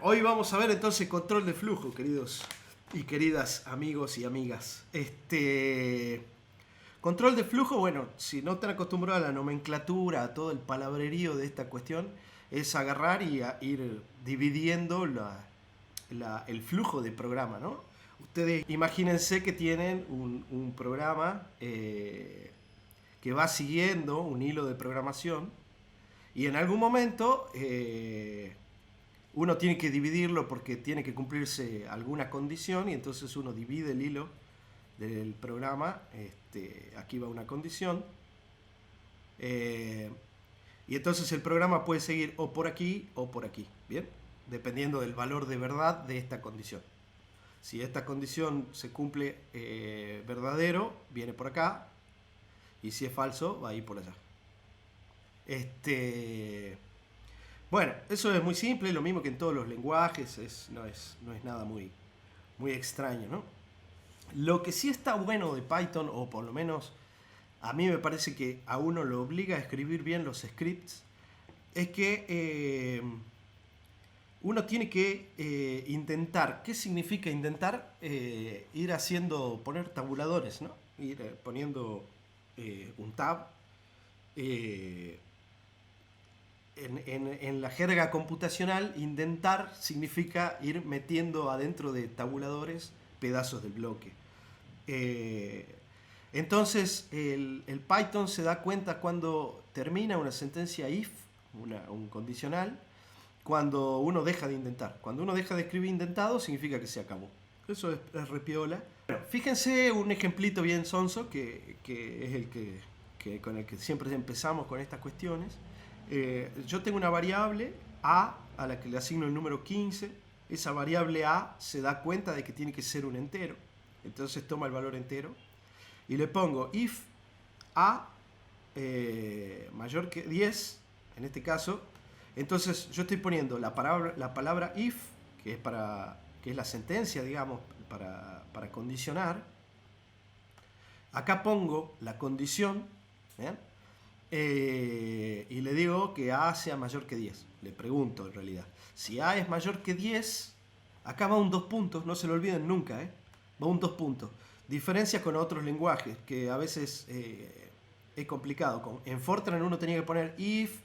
hoy vamos a ver entonces control de flujo, queridos y queridas amigos y amigas. Control de flujo, bueno, si no están acostumbrados a la nomenclatura, a todo el palabrerío de esta cuestión, es agarrar y ir dividiendo el flujo de programa, ¿no? Ustedes imagínense que tienen un programa que va siguiendo un hilo de programación y en algún momento uno tiene que dividirlo porque tiene que cumplirse alguna condición y entonces uno divide el hilo del programa. Aquí va una condición y entonces el programa puede seguir o por aquí o por aquí, ¿bien? Dependiendo del valor de verdad de esta condición. Si esta condición se cumple verdadero, viene por acá, y si es falso, va a ir por allá. Bueno, eso es muy simple, lo mismo que en todos los lenguajes, no es nada muy extraño, ¿no? Lo que sí está bueno de Python, o por lo menos a mí me parece que a uno lo obliga a escribir bien los scripts, es que uno tiene que intentar. ¿Qué significa intentar? Ir poner tabuladores, ¿no? Ir poniendo un tab. En la jerga computacional, intentar significa ir metiendo adentro de tabuladores pedazos del bloque. Entonces el Python se da cuenta cuando termina una sentencia if, un condicional, cuando uno deja de intentar. Cuando uno deja de escribir indentado, significa que se acabó. Eso es repiola. Bueno, fíjense un ejemplito bien sonso, que es el con el que siempre empezamos con estas cuestiones. Yo tengo una variable a la que le asigno el número 15. Esa variable a se da cuenta de que tiene que ser un entero. Entonces toma el valor entero y le pongo if a mayor que 10, en este caso. Entonces yo estoy poniendo la palabra if, que es la sentencia, digamos, para condicionar. Acá pongo la condición, ¿bien? Y le digo que a sea mayor que 10. Le pregunto en realidad. Si a es mayor que 10, acá va un 2 puntos, no se lo olviden nunca, va un 2 puntos. Diferencia con otros lenguajes que a veces es complicado. En Fortran uno tenía que poner if,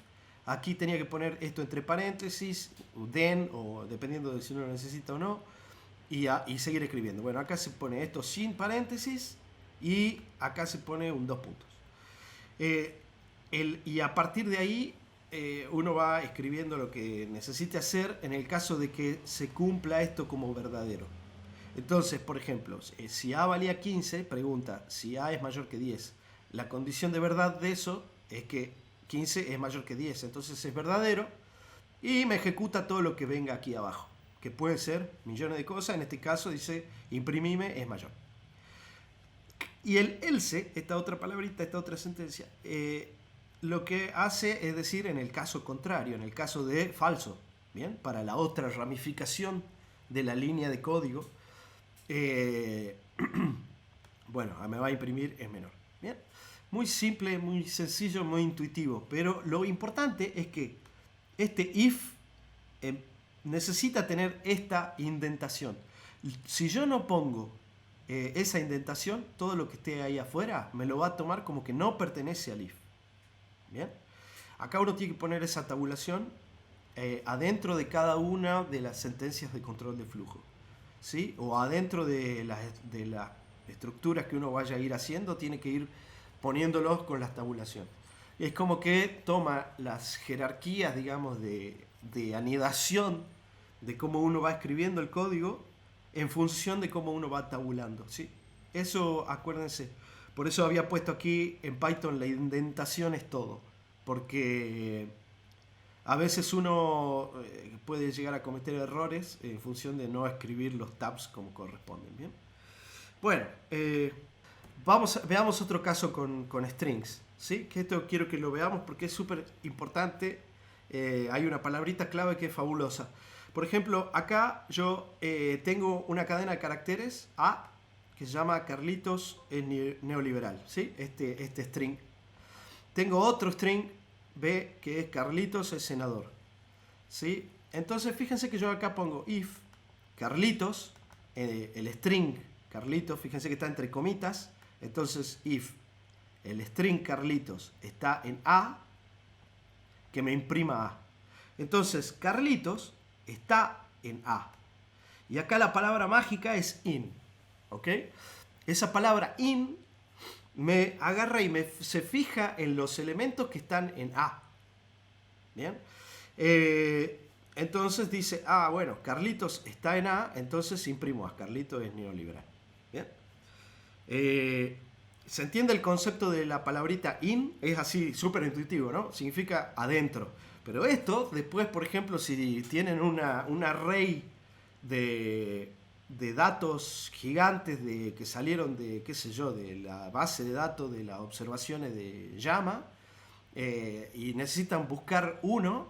aquí tenía que poner esto entre paréntesis, then, o dependiendo de si uno lo necesita o no, y seguir escribiendo. Bueno, acá se pone esto sin paréntesis y acá se pone un 2 puntos. Y a partir de ahí uno va escribiendo lo que necesite hacer en el caso de que se cumpla esto como verdadero. Entonces, por ejemplo, si a valía 15, pregunta si a es mayor que 10. La condición de verdad de eso es que 15 es mayor que 10, entonces es verdadero y me ejecuta todo lo que venga aquí abajo, que pueden ser millones de cosas. En este caso dice imprimime es mayor. Y el else, esta otra palabrita, esta otra sentencia, lo que hace es decir en el caso contrario, en el caso de falso, ¿bien? Para la otra ramificación de la línea de código, bueno, me va a imprimir es menor. Bien, muy simple, muy sencillo, muy intuitivo, pero lo importante es que este if necesita tener esta indentación. Si yo no pongo esa indentación, todo lo que esté ahí afuera me lo va a tomar como que no pertenece al if. Bien, acá uno tiene que poner esa tabulación adentro de cada una de las sentencias de control de flujo, ¿sí? O adentro de las estructuras que uno vaya a ir haciendo, tiene que ir poniéndolos con la tabulación. Es como que toma las jerarquías, digamos, de anidación de cómo uno va escribiendo el código en función de cómo uno va tabulando, ¿sí? Eso, acuérdense. Por eso había puesto aquí en Python la indentación es todo, porque a veces uno puede llegar a cometer errores en función de no escribir los tabs como corresponden, ¿bien? Bueno, veamos otro caso con strings, ¿sí? Que esto quiero que lo veamos porque es súper importante. Hay una palabrita clave que es fabulosa. Por ejemplo, acá yo tengo una cadena de caracteres A que se llama Carlitos es neoliberal, ¿sí? Este string. Tengo otro string B que es Carlitos es senador, ¿sí? Entonces fíjense que yo acá pongo if Carlitos, el string Carlitos, fíjense que está entre comitas. Entonces if el string Carlitos está en A, que me imprima A. Entonces Carlitos está en A. Y acá la palabra mágica es in. ¿Ok? Esa palabra in me agarra y se fija en los elementos que están en A. ¿Bien? Entonces dice, bueno, Carlitos está en A, entonces imprimo A. Carlitos es neoliberal. ¿Bien? ¿Se entiende el concepto de la palabrita in? Es así, súper intuitivo, ¿no? Significa adentro. Pero esto, después, por ejemplo, si tienen un array de datos gigantes que salieron de, qué sé yo, de la base de datos de las observaciones de llama, y necesitan buscar uno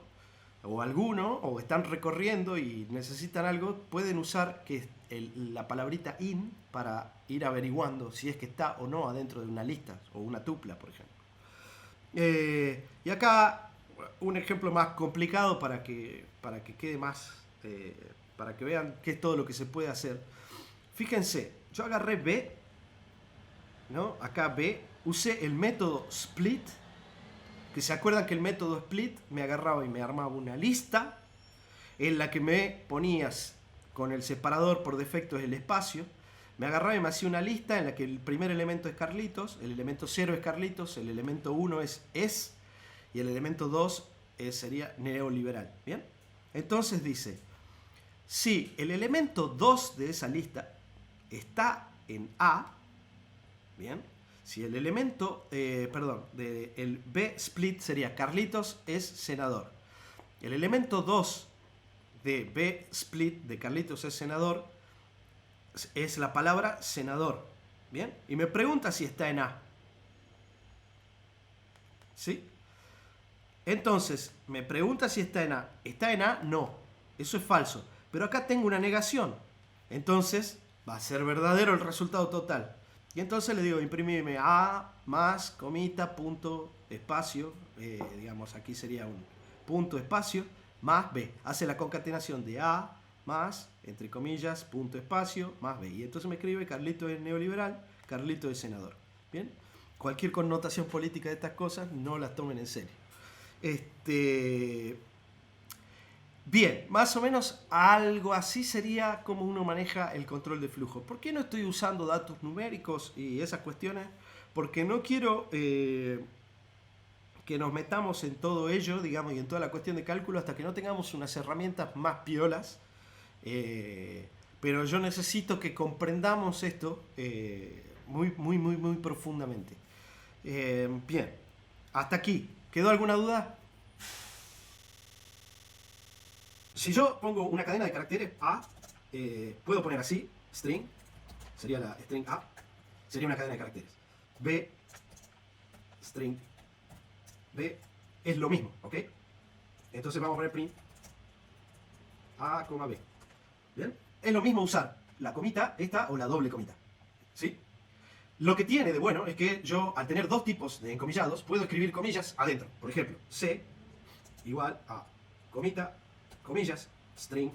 o alguno, o están recorriendo y necesitan algo, pueden usar la palabrita in para ir averiguando si es que está o no adentro de una lista o una tupla, por ejemplo. Y acá un ejemplo más complicado para que quede más, para que vean qué es todo lo que se puede hacer. Fíjense, yo agarré B, ¿no? Acá B, usé el método split, que se acuerdan que el método split me agarraba y me armaba una lista en la que me ponías con el separador por defecto es el espacio, me agarraba y me hacía una lista en la que el primer elemento es Carlitos, el elemento 0 es Carlitos, el elemento 1 es y el elemento 2 sería neoliberal. ¿Bien? Entonces dice, si el elemento 2 de esa lista está en A, ¿bien? Si el elemento, el B split sería Carlitos es senador. El elemento 2 de B split de Carlitos es senador es la palabra senador. ¿Bien? Y me pregunta si está en A. ¿Sí? Entonces, me pregunta si está en A. ¿Está en A? No. Eso es falso. Pero acá tengo una negación. Entonces, va a ser verdadero el resultado total. Y entonces le digo, imprimime A más, comita, punto, espacio. Digamos, aquí sería un punto, espacio, más B. Hace la concatenación de A más, entre comillas, punto, espacio, más B. Y entonces me escribe, Carlito es neoliberal, Carlito es senador. ¿Bien? Cualquier connotación política de estas cosas, no las tomen en serio. Bien, más o menos algo así sería como uno maneja el control de flujo. ¿Por qué no estoy usando datos numéricos y esas cuestiones? Porque no quiero que nos metamos en todo ello, digamos, y en toda la cuestión de cálculo hasta que no tengamos unas herramientas más piolas. Pero yo necesito que comprendamos esto muy profundamente. Bien, hasta aquí. ¿Quedó alguna duda? Si yo pongo una cadena de caracteres A, puedo poner así, string, sería la string A, sería una cadena de caracteres. B, string B, es lo mismo, ¿ok? Entonces vamos a poner print A, B. ¿Bien? Es lo mismo usar la comita, esta o la doble comita, ¿sí? Lo que tiene de bueno es que yo, al tener dos tipos de encomillados, puedo escribir comillas adentro. Por ejemplo, C igual a comita, comillas, string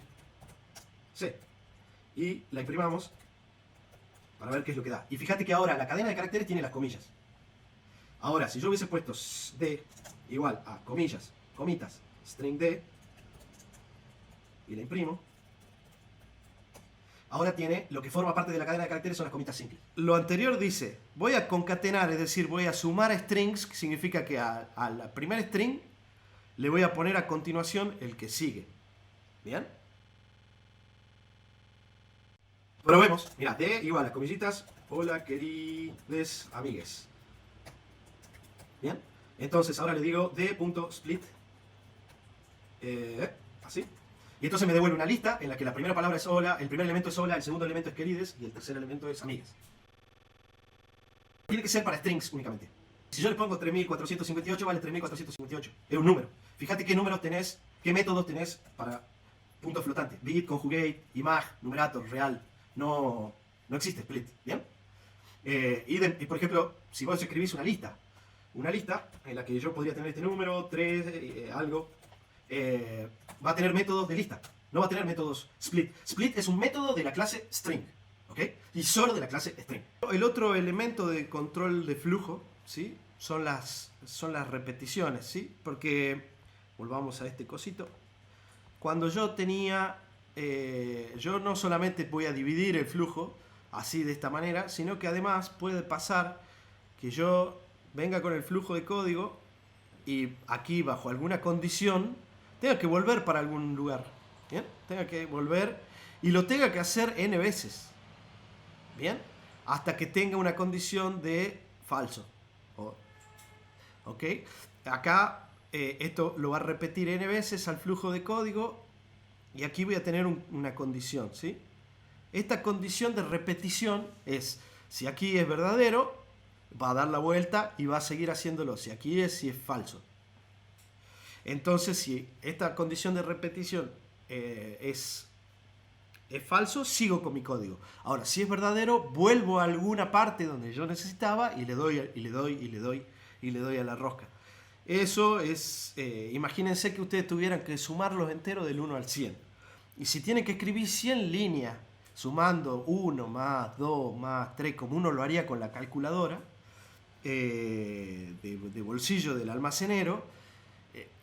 C. Y la imprimamos para ver qué es lo que da. Y fíjate que ahora la cadena de caracteres tiene las comillas. Ahora, si yo hubiese puesto D igual a comillas, comitas, string D, y la imprimo, ahora tiene lo que forma parte de la cadena de caracteres son las comitas simples. Lo anterior dice, voy a concatenar, es decir, voy a sumar strings, que significa que al primer string le voy a poner a continuación el que sigue. ¿Bien? Probemos. Mira, D igual a comillitas, hola querides amigues. ¿Bien? Entonces ahora le digo D.split, así. Y entonces me devuelve una lista en la que la primera palabra es hola, el primer elemento es hola, el segundo elemento es querides y el tercer elemento es amigues. Tiene que ser para strings únicamente. Si yo le pongo 3458, vale 3458. Es un número. Fíjate qué números tenés, qué métodos tenés para punto flotante. Bit, conjugate, imag, numerator, real. No existe split. ¿Bien? Y por ejemplo, si vos escribís una lista en la que yo podría tener este número, 3, algo. va a tener métodos de lista, no va a tener métodos split. Split es un método de la clase string, ¿ok? Y solo de la clase string. El otro elemento de control de flujo, ¿sí? Son las repeticiones, ¿sí? Porque, volvamos a este cosito, cuando yo tenía, yo no solamente voy a dividir el flujo así de esta manera, sino que además puede pasar que yo venga con el flujo de código y aquí bajo alguna condición tenga que volver para algún lugar, ¿bien? Tenga que volver y lo tenga que hacer n veces, ¿bien? Hasta que tenga una condición de falso, ¿ok? Acá esto lo va a repetir n veces al flujo de código y aquí voy a tener una condición, ¿sí? Esta condición de repetición es, si aquí es verdadero, va a dar la vuelta y va a seguir haciéndolo. Si aquí es, si es falso. Entonces, si esta condición de repetición es falso, sigo con mi código. Ahora, si es verdadero, vuelvo a alguna parte donde yo necesitaba y le doy, y le doy, y le doy, y le doy a la rosca. Eso es, imagínense que ustedes tuvieran que sumar los enteros del 1 al 100. Y si tienen que escribir 100 líneas, sumando 1 más 2 más 3, como uno lo haría con la calculadora, de bolsillo del almacenero,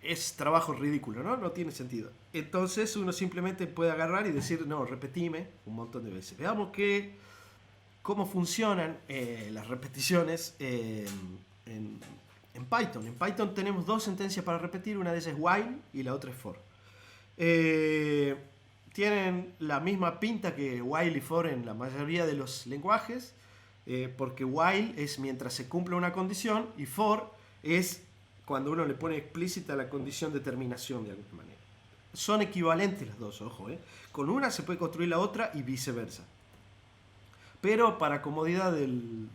es trabajo ridículo, ¿no? No tiene sentido. Entonces uno simplemente puede agarrar y decir, no, repetime un montón de veces. Veamos cómo funcionan las repeticiones en Python. En Python tenemos dos sentencias para repetir, una de ellas es while y la otra es for. Tienen la misma pinta que while y for en la mayoría de los lenguajes, porque while es mientras se cumple una condición y for es cuando uno le pone explícita la condición de terminación de alguna manera. Son equivalentes las dos, ojo, con una se puede construir la otra y viceversa. Pero para comodidad del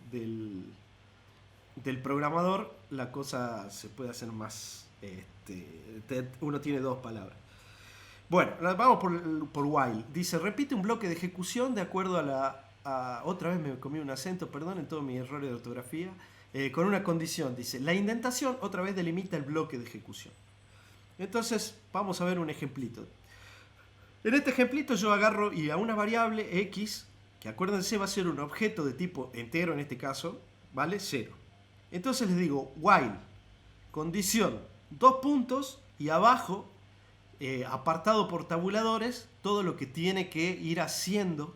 programador, la cosa se puede hacer más, uno tiene dos palabras. Bueno, vamos por while. Dice, repite un bloque de ejecución de acuerdo otra vez me comí un acento, perdón, en todos mis errores de ortografía. Con una condición, dice, la indentación otra vez delimita el bloque de ejecución. Entonces, vamos a ver un ejemplito. En este ejemplito yo agarro y a una variable x, que acuérdense va a ser un objeto de tipo entero en este caso, vale 0. Entonces les digo, while, condición, dos puntos y abajo, apartado por tabuladores, todo lo que tiene que ir haciendo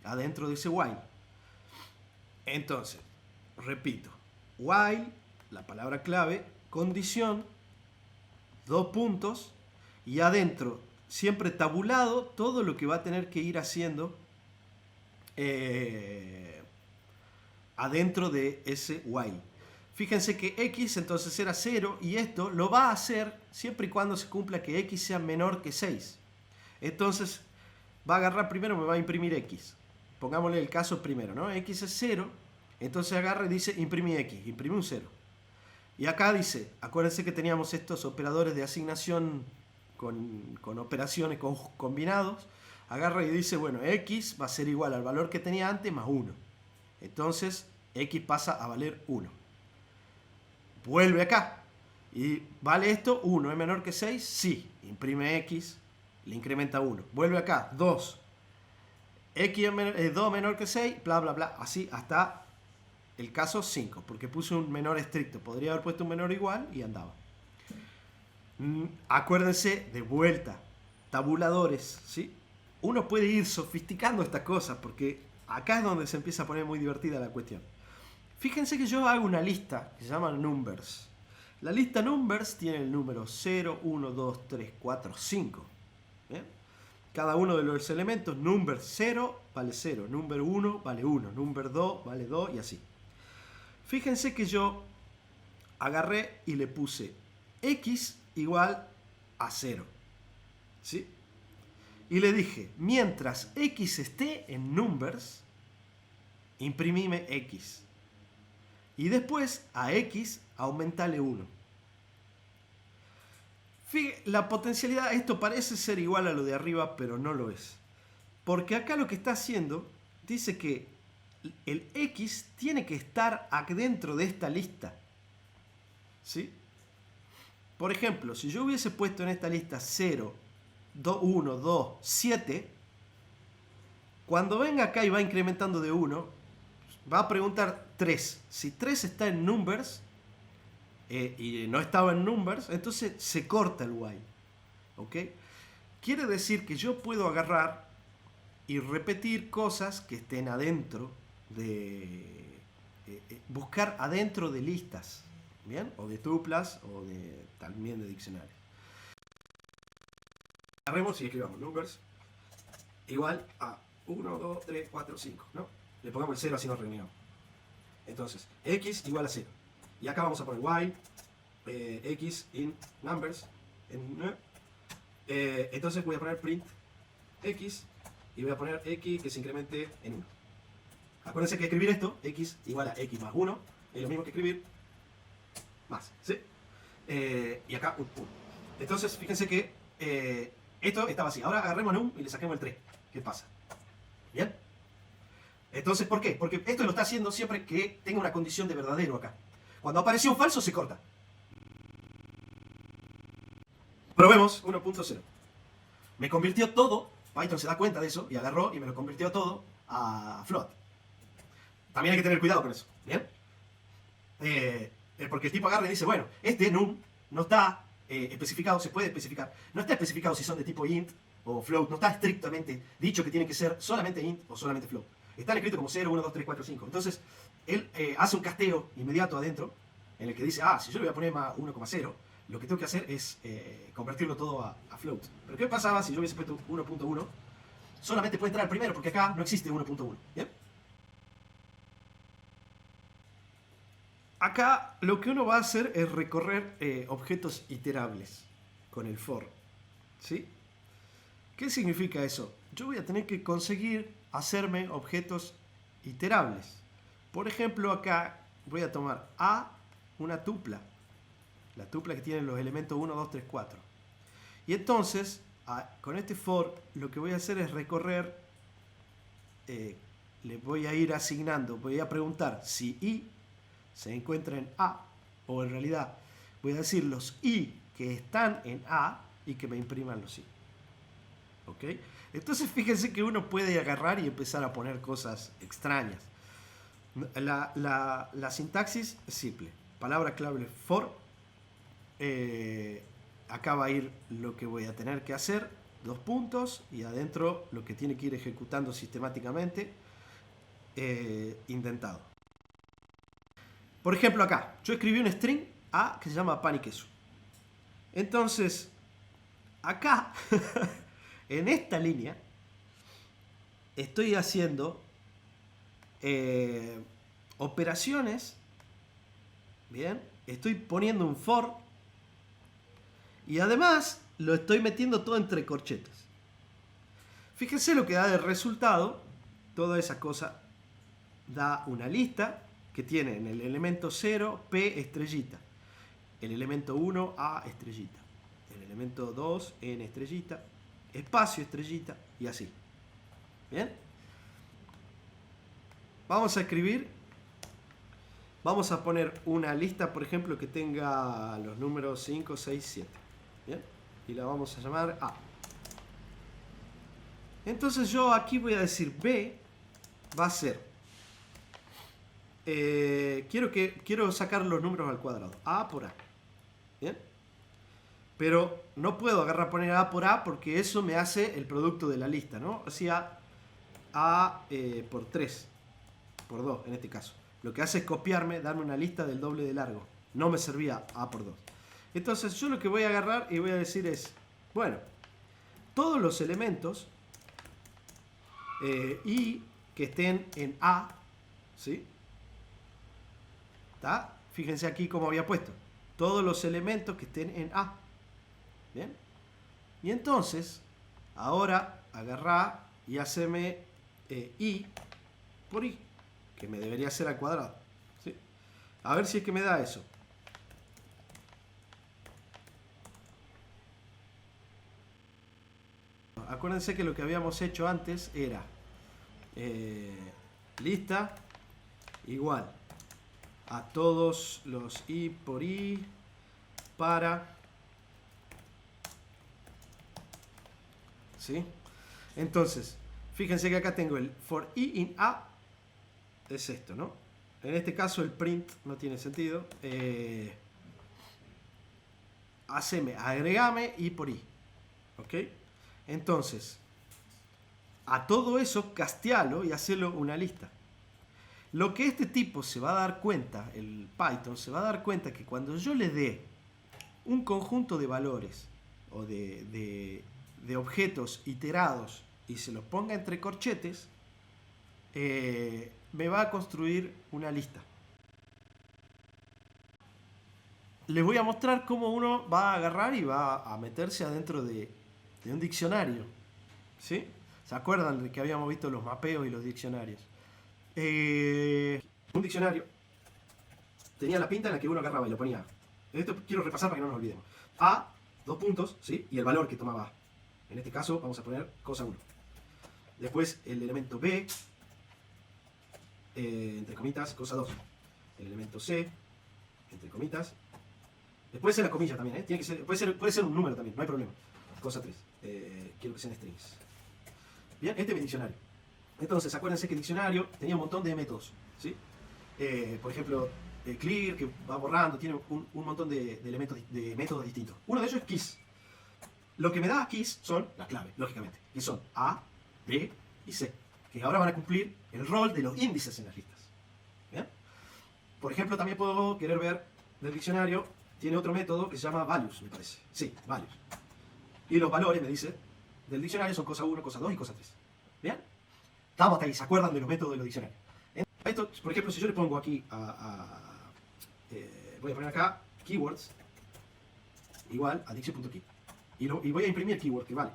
adentro de ese while. Entonces, repito, while, la palabra clave, condición, dos puntos y adentro, siempre tabulado, todo lo que va a tener que ir haciendo adentro de ese while. Fíjense que x entonces era 0 y esto lo va a hacer siempre y cuando se cumpla que x sea menor que 6. Entonces va a agarrar primero, me va a imprimir x. Pongámosle el caso primero, ¿no? X es 0, entonces agarra y dice imprimí x, imprime un 0. Y acá dice, acuérdense que teníamos estos operadores de asignación con operaciones combinados. Agarra y dice, bueno, x va a ser igual al valor que tenía antes más 1. Entonces x pasa a valer 1. Vuelve acá. ¿Y vale esto? 1 es menor que 6, sí. Imprime x, le incrementa 1. Vuelve acá, 2. X es 2 menor que 6, bla, bla, bla. Así hasta el caso 5, porque puse un menor estricto. Podría haber puesto un menor igual y andaba. Acuérdense, de vuelta, tabuladores, ¿sí? Uno puede ir sofisticando estas cosas, porque acá es donde se empieza a poner muy divertida la cuestión. Fíjense que yo hago una lista que se llama numbers. La lista numbers tiene el número 0, 1, 2, 3, 4, 5. ¿Bien? Cada uno de los elementos, number 0 vale 0, number 1 vale 1, number 2 vale 2 y así. Fíjense que yo agarré y le puse x igual a 0. ¿Sí? Y le dije, mientras x esté en numbers, imprimime x. Y después a x aumentale 1. Fíjense, la potencialidad, esto parece ser igual a lo de arriba, pero no lo es. Porque acá lo que está haciendo, dice que el x tiene que estar dentro de esta lista. ¿Sí? Por ejemplo, si yo hubiese puesto en esta lista 0, 2, 1, 2, 7, cuando venga acá y va incrementando de 1, va a preguntar 3. Si 3 está en numbers y no estaba en numbers, entonces se corta el while. ¿Ok? Quiere decir que yo puedo agarrar y repetir cosas que estén adentro de... buscar adentro de listas, ¿bien? O de tuplas o también de diccionarios. Agarremos y escribamos numbers igual a 1, 2, 3, 4, 5, ¿no? Le pongamos el 0 así nos reunimos. Entonces, x igual a 0. Y acá vamos a poner while x in numbers. Entonces voy a poner print x y voy a poner x que se incremente en 1. Acuérdense que escribir esto, x igual a x más 1, es lo mismo que escribir más, ¿sí? Y acá un 1. Entonces, fíjense que esto está vacío. Ahora agarremos num y le saquemos el 3. ¿Qué pasa? ¿Bien? Entonces, ¿por qué? Porque esto lo está haciendo siempre que tenga una condición de verdadero acá. Cuando apareció un falso, se corta. Probemos 1.0. Me convirtió todo, Python se da cuenta de eso, y agarró y me lo convirtió todo a float. También hay que tener cuidado con eso, ¿bien? Porque el tipo agarra y dice, bueno, este num no está especificado, se puede especificar. No está especificado si son de tipo int o float, no está estrictamente dicho que tiene que ser solamente int o solamente float. Están escritos como 0, 1, 2, 3, 4, 5. Entonces, él hace un casteo inmediato adentro, en el que dice, si yo le voy a poner más 1,0, lo que tengo que hacer es convertirlo todo a float. Pero ¿qué pasaba si yo hubiese puesto 1.1? Solamente puede entrar al primero, porque acá no existe 1.1. ¿Bien? Acá lo que uno va a hacer es recorrer objetos iterables con el for. ¿Sí? ¿Qué significa eso? Yo voy a tener que conseguir hacerme objetos iterables. Por ejemplo, acá voy a tomar A, una tupla. La tupla que tiene los elementos 1, 2, 3, 4. Y entonces, con este for, lo que voy a hacer es recorrer, le voy a ir asignando, voy a preguntar si I se encuentra en A, o en realidad voy a decir los I que están en A y que me impriman los I. ¿Ok? Entonces fíjense que uno puede agarrar y empezar a poner cosas extrañas. La sintaxis es simple. Palabra clave for. Acá va a ir lo que voy a tener que hacer, 2 puntos, y adentro lo que tiene que ir ejecutando sistemáticamente, indentado. Por ejemplo, acá, yo escribí un string A que se llama pan y queso. Entonces, acá, en esta línea, estoy haciendo operaciones, bien, estoy poniendo un for, y además lo estoy metiendo todo entre corchetes. Fíjense lo que da de resultado. Toda esa cosa da una lista que tiene en el elemento 0 P estrellita, el elemento 1 A estrellita, el elemento 2 N estrellita, espacio estrellita y así. ¿Bien? Vamos a escribir. Vamos a poner una lista, por ejemplo, que tenga los números 5, 6, 7. ¿Bien? Y la vamos a llamar A. Entonces yo aquí voy a decir B va a ser, quiero sacar los números al cuadrado, A por A. ¿Bien? Pero no puedo agarrar poner A por A porque eso me hace el producto de la lista, ¿no? O sea, A por 3, por 2 en este caso. Lo que hace es copiarme, darme una lista del doble de largo. No me servía A por 2. Entonces yo lo que voy a agarrar y voy a decir es, bueno, todos los elementos y que estén en A, ¿sí? ¿Está? Fíjense aquí cómo había puesto. Todos los elementos que estén en A. ¿Bien? Y entonces, ahora agarrá y haceme I por I, que me debería hacer al cuadrado. ¿Sí? A ver si es que me da eso. Acuérdense que lo que habíamos hecho antes era lista igual a todos los I por I para ¿sí? Entonces, fíjense que acá tengo el for i in a, es esto, ¿no? En este caso el print no tiene sentido. Agregame i por i, ¿ok? Entonces, a todo eso castealo y hacerlo una lista. Lo que este tipo se va a dar cuenta, el Python se va a dar cuenta que cuando yo le dé un conjunto de valores o de objetos iterados y se los ponga entre corchetes, me va a construir una lista. Les voy a mostrar cómo uno va a agarrar y va a meterse adentro de un diccionario. ¿Sí? ¿Se acuerdan de que habíamos visto los mapeos y los diccionarios? Un diccionario tenía la pinta en la que uno agarraba y lo ponía. Esto quiero repasar para que no nos olvidemos. A, dos puntos, ¿sí? Y el valor que tomaba A. En este caso vamos a poner cosa 1. Después el elemento B, entre comitas, cosa 2. El elemento C, entre comitas. Puede ser la comilla también, ¿eh? Tiene que ser, puede ser un número también, no hay problema. Cosa 3. Quiero que sean strings. Bien, este es mi diccionario. Entonces, acuérdense que el diccionario tenía un montón de métodos, ¿sí? Por ejemplo, clear, que va borrando, tiene un montón de elementos, de métodos distintos. Uno de ellos es keys. Lo que me da keys son las claves, lógicamente, que son A, B y C, que ahora van a cumplir el rol de los índices en las listas. ¿Bien? Por ejemplo, también puedo querer ver del diccionario, tiene otro método que se llama values, me parece. Sí, values. Y los valores, me dice, del diccionario son cosa 1, cosa 2 y cosa 3. ¿Bien? Estamos hasta ahí, ¿se acuerdan de los métodos de los diccionarios? Esto, por ejemplo, si yo le pongo aquí voy a poner acá keywords igual a diction.key y voy a imprimir el keyword que vale.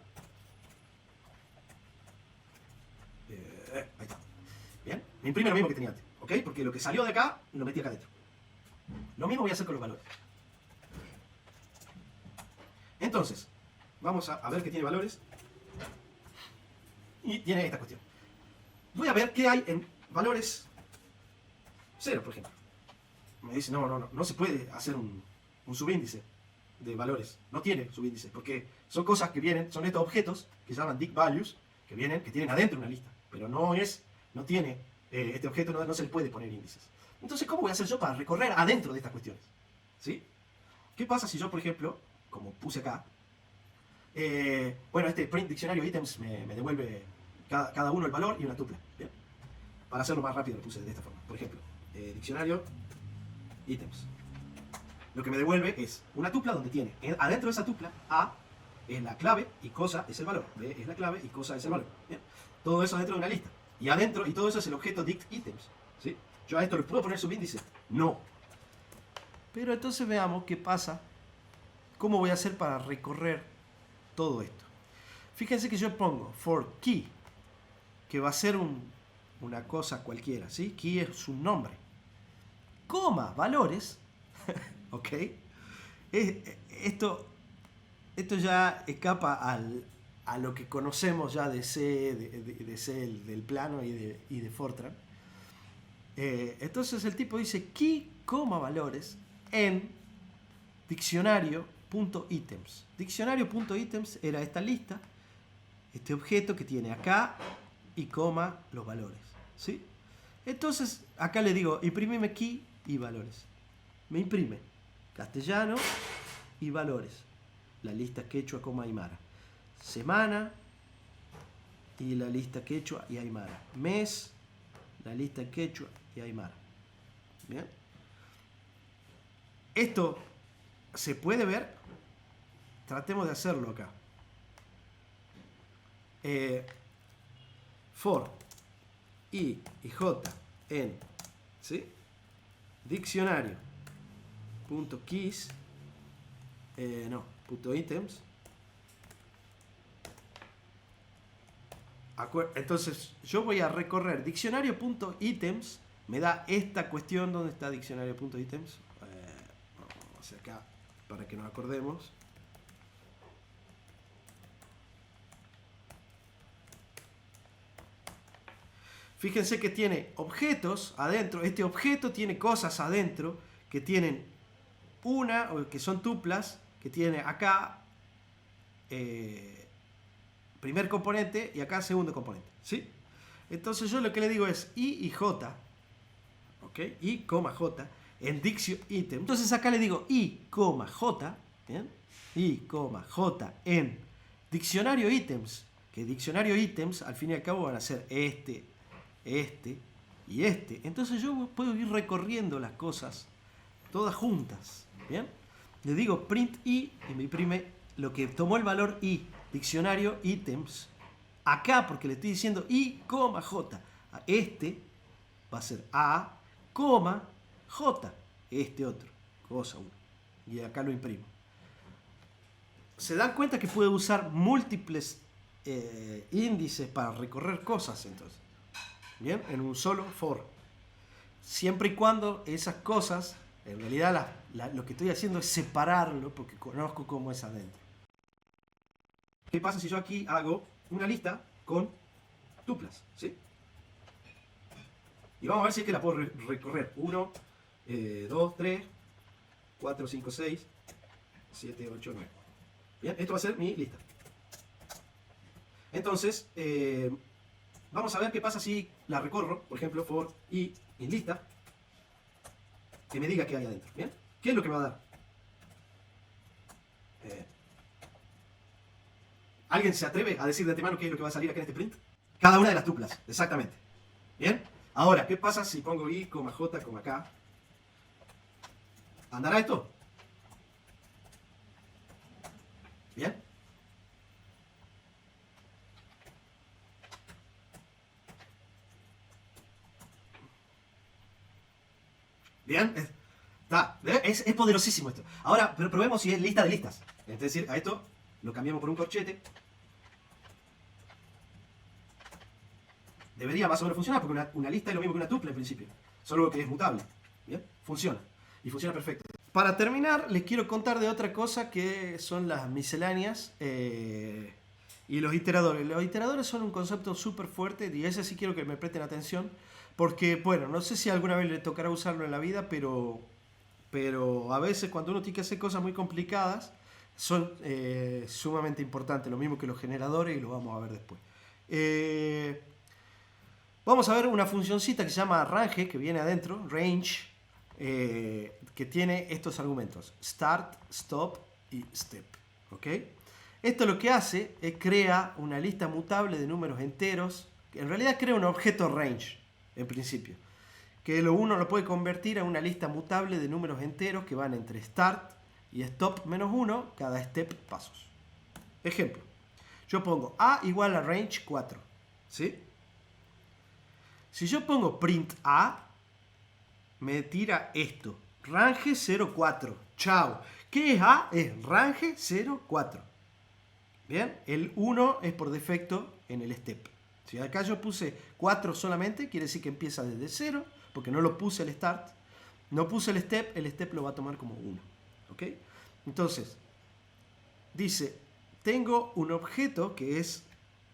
Ahí está. Bien, me imprime lo mismo que tenía antes, ¿ok? Porque lo que salió de acá lo metí acá adentro. Lo mismo voy a hacer con los valores. Entonces, vamos a ver que tiene valores y tiene esta cuestión. Voy a ver qué hay en valores 0, por ejemplo. Me dice, no se puede hacer un subíndice de valores. No tiene subíndice, porque son cosas que vienen, son estos objetos que se llaman dict values, que tienen adentro una lista. Pero no tiene, este objeto no se le puede poner índices. Entonces, ¿cómo voy a hacer yo para recorrer adentro de estas cuestiones? ¿Sí? ¿Qué pasa si yo, por ejemplo, como puse acá, bueno, este print diccionario items me devuelve cada uno el valor y una tupla? ¿Bien? Para hacerlo más rápido lo puse de esta forma. Por ejemplo, diccionario ítems. Lo que me devuelve es una tupla donde tiene adentro de esa tupla A es la clave y cosa es el valor. B es la clave y cosa es el valor. ¿Bien? Todo eso dentro de una lista. Y adentro, y todo eso es el objeto dict items. ¿Sí? ¿Yo a esto le puedo poner subíndice? No. Pero entonces veamos qué pasa. ¿Cómo voy a hacer para recorrer todo esto? Fíjense que yo pongo for key, que va a ser una cosa cualquiera, ¿sí? Key es un nombre. Coma, valores. ¿Ok? Esto ya escapa a lo que conocemos ya de C, de C del plano y de Fortran. Entonces el tipo dice key, coma, valores en diccionario.items. Diccionario.items era esta lista, este objeto que tiene acá y coma los valores, ¿sí? Entonces acá le digo imprimime key y valores. Me imprime castellano y valores, la lista quechua, coma, aymara, semana y la lista quechua y aymara, mes, la lista quechua y aymara. Bien, esto se puede ver. Tratemos de hacerlo acá. For i y j en, ¿sí? Diccionario punto keys punto items. Entonces yo voy a recorrer diccionario.items, me da esta cuestión donde está diccionario.items. Vamos hacia acá para que nos acordemos. Fíjense que tiene objetos adentro. Este objeto tiene cosas adentro que tienen que son tuplas, que tiene acá primer componente y acá segundo componente, ¿sí? Entonces yo lo que le digo es I y J, ¿ok? I, J en Dictio Item. Entonces acá le digo I, J, ¿bien? I, J en diccionario ítems, que diccionario ítems al fin y al cabo van a ser este y este. Entonces yo puedo ir recorriendo las cosas todas juntas, ¿bien? Le digo print I y me imprime lo que tomó el valor I, diccionario ítems, acá porque le estoy diciendo I, J. Este va a ser A, J, este otro, cosa 1. Y acá lo imprimo. Se dan cuenta que puedo usar múltiples índices para recorrer cosas entonces, ¿bien? En un solo for. Siempre y cuando esas cosas, en realidad lo que estoy haciendo es separarlo porque conozco cómo es adentro. ¿Qué pasa si yo aquí hago una lista con tuplas, ¿sí? Y vamos a ver si es que la puedo recorrer. 1, 2, 3, 4, 5, 6, 7, 8, 9. Bien, esto va a ser mi lista. Entonces, vamos a ver qué pasa si la recorro, por ejemplo, for i in lista, que me diga qué hay adentro. ¿Bien? ¿Qué es lo que me va a dar? ¿Alguien se atreve a decir de antemano qué es lo que va a salir aquí en este print? Cada una de las tuplas, exactamente. ¿Bien? Ahora, ¿qué pasa si pongo i, j, k? ¿Andará esto? ¿Bien? ¿Bien? Es poderosísimo esto. Ahora, pero probemos si es lista de listas. Es decir, a esto lo cambiamos por un corchete. Debería más o menos funcionar, porque una lista es lo mismo que una tuple en principio. Solo que es mutable. ¿Bien? Funciona. Y funciona perfecto. Para terminar, les quiero contar de otra cosa que son las misceláneas y los iteradores. Los iteradores son un concepto súper fuerte y ese sí quiero que me presten atención. Porque, bueno, no sé si alguna vez le tocará usarlo en la vida, pero a veces cuando uno tiene que hacer cosas muy complicadas, son sumamente importantes, lo mismo que los generadores y lo vamos a ver después. Vamos a ver una funcioncita que se llama range, que viene adentro, range, que tiene estos argumentos, start, stop y step. ¿Ok? Esto lo que hace es crea una lista mutable de números enteros, que en realidad crea un objeto range, en principio, que uno lo puede convertir a una lista mutable de números enteros que van entre start y stop menos 1 cada step pasos. Ejemplo, yo pongo a igual a range 4, ¿sí? Si yo pongo print a, me tira esto, range 04, chao. ¿Qué es a? Es range 04. Bien, el 1 es por defecto en el step. Si acá yo puse 4 solamente, quiere decir que empieza desde 0, porque no lo puse el start. No puse el step lo va a tomar como 1. ¿Ok? Entonces, dice, tengo un objeto que es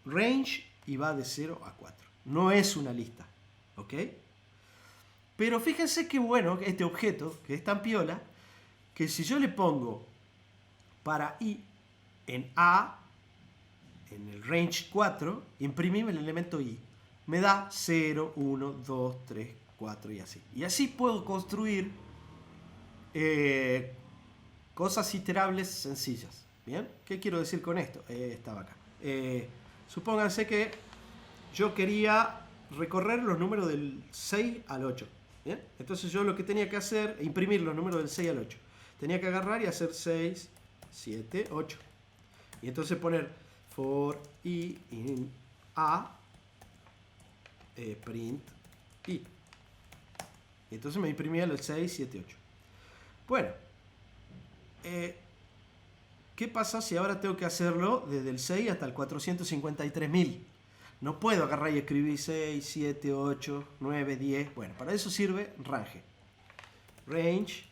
range y va de 0 a 4. No es una lista. ¿Ok? Pero fíjense qué bueno este objeto, que es tan piola, que si yo le pongo para i en a, en el range 4, imprimime el elemento i. Me da 0, 1, 2, 3, 4 y así. Y así puedo construir cosas iterables sencillas. ¿Bien? ¿Qué quiero decir con esto? Estaba acá. Supónganse que yo quería recorrer los números del 6 al 8. ¿Bien? Entonces yo lo que tenía que hacer, imprimir los números del 6 al 8. Tenía que agarrar y hacer 6, 7, 8. Y entonces poner for i in a print i. Y entonces me imprimía el 6, 7, 8. Bueno, ¿qué pasa si ahora tengo que hacerlo desde el 6 hasta el 453.000? No puedo agarrar y escribir 6, 7, 8, 9, 10. Bueno, para eso sirve range. Range,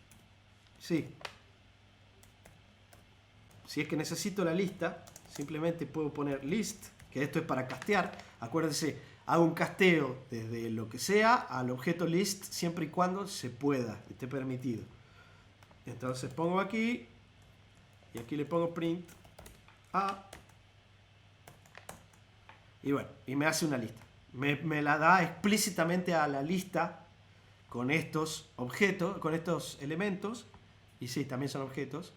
sí. Si es que necesito la lista, simplemente puedo poner list, que esto es para castear. Acuérdense, hago un casteo desde lo que sea al objeto list siempre y cuando se pueda, esté permitido. Entonces pongo aquí y aquí le pongo print a Y bueno, y me hace una lista. Me la da explícitamente a la lista con estos objetos, con estos elementos, y sí, también son objetos,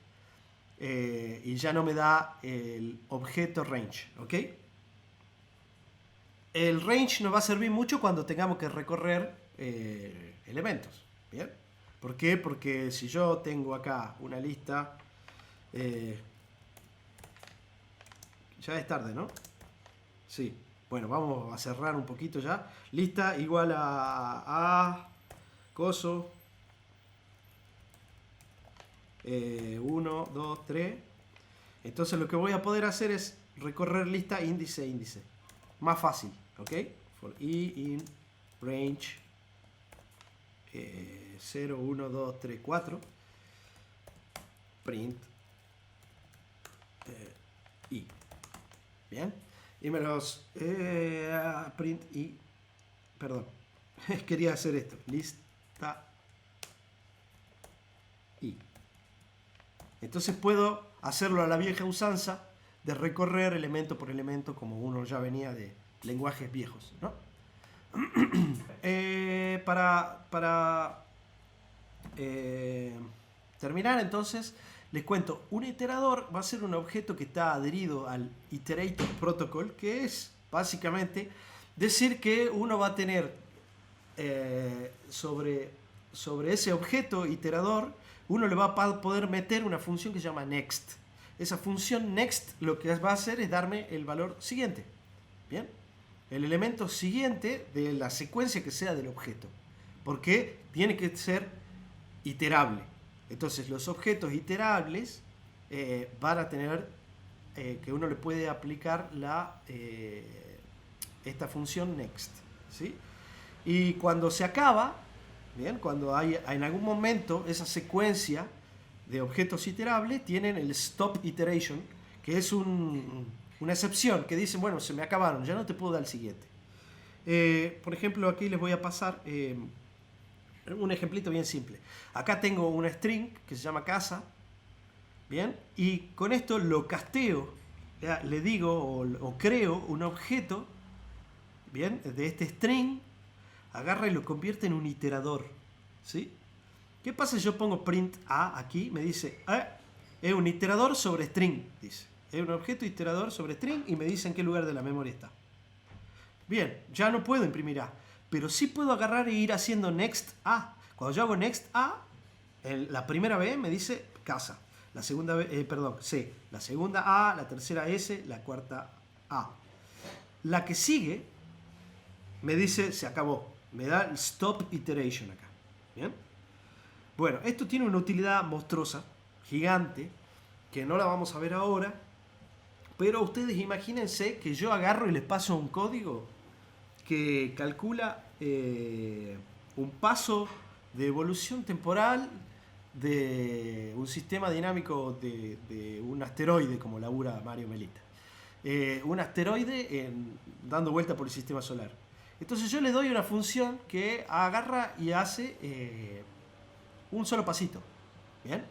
y ya no me da el objeto range, ¿ok? El range nos va a servir mucho cuando tengamos que recorrer elementos, ¿bien? ¿Por qué? Porque si yo tengo acá una lista, ya es tarde, ¿no? Sí. Bueno, vamos a cerrar un poquito ya. Lista igual a coso 1, 2, 3. Entonces lo que voy a poder hacer es recorrer lista índice índice. Más fácil, ¿ok? For i in range 0, 1, 2, 3, 4. Print i. Bien. Y me los print i. Perdón. Quería hacer esto. Lista i. Entonces puedo hacerlo a la vieja usanza de recorrer elemento por elemento como uno ya venía de lenguajes viejos, ¿no? Para terminar entonces, les cuento, un iterador va a ser un objeto que está adherido al Iterator Protocol, que es básicamente decir que uno va a tener sobre ese objeto iterador, uno le va a poder meter una función que se llama next. Esa función next lo que va a hacer es darme el valor siguiente. ¿Bien? El elemento siguiente de la secuencia que sea del objeto. Porque tiene que ser iterable. Entonces los objetos iterables van a tener que uno le puede aplicar esta función next. ¿Sí? Y cuando se acaba, bien, cuando hay en algún momento esa secuencia de objetos iterables, tienen el stop iteration, que es una excepción, que dicen, bueno, se me acabaron, ya no te puedo dar el siguiente. Por ejemplo, aquí les voy a pasar un ejemplito bien simple. Acá tengo una string que se llama casa, bien, y con esto lo casteo, ya, le digo o creo un objeto, bien, de este string, agarra y lo convierte en un iterador, ¿sí? ¿Qué pasa si yo pongo print a aquí? Me dice, es un iterador sobre string, dice. Es un objeto iterador sobre string y me dice en qué lugar de la memoria está. Bien, ya no puedo imprimir a, pero sí puedo agarrar e ir haciendo next a. Cuando yo hago next a, la primera vez me dice casa, la segunda vez, perdón, C, la segunda a, la tercera S, la cuarta a. La que sigue me dice se acabó, me da el stop iteration acá. Bien. Bueno, esto tiene una utilidad monstruosa, gigante, que no la vamos a ver ahora, pero ustedes imagínense que yo agarro y les paso un código que calcula un paso de evolución temporal de un sistema dinámico de un asteroide, como labura Mario Melita. Un asteroide dando vuelta por el sistema solar. Entonces yo le doy una función que agarra y hace un solo pasito, ¿bien?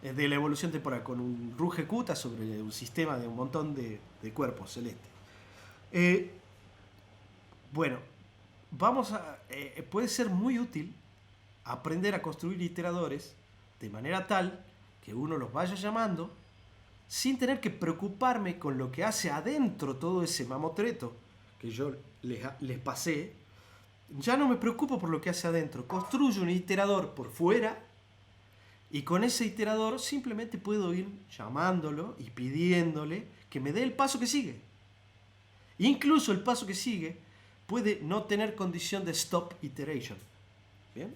De la evolución temporal, con un RuGQta sobre un sistema de un montón de cuerpos celestes. Bueno, puede ser muy útil aprender a construir iteradores de manera tal que uno los vaya llamando sin tener que preocuparme con lo que hace adentro todo ese mamotreto que yo les pasé. Ya no me preocupo por lo que hace adentro. Construyo un iterador por fuera y con ese iterador simplemente puedo ir llamándolo y pidiéndole que me dé el paso que sigue. Incluso el paso que sigue puede no tener condición de stop iteration. ¿Bien?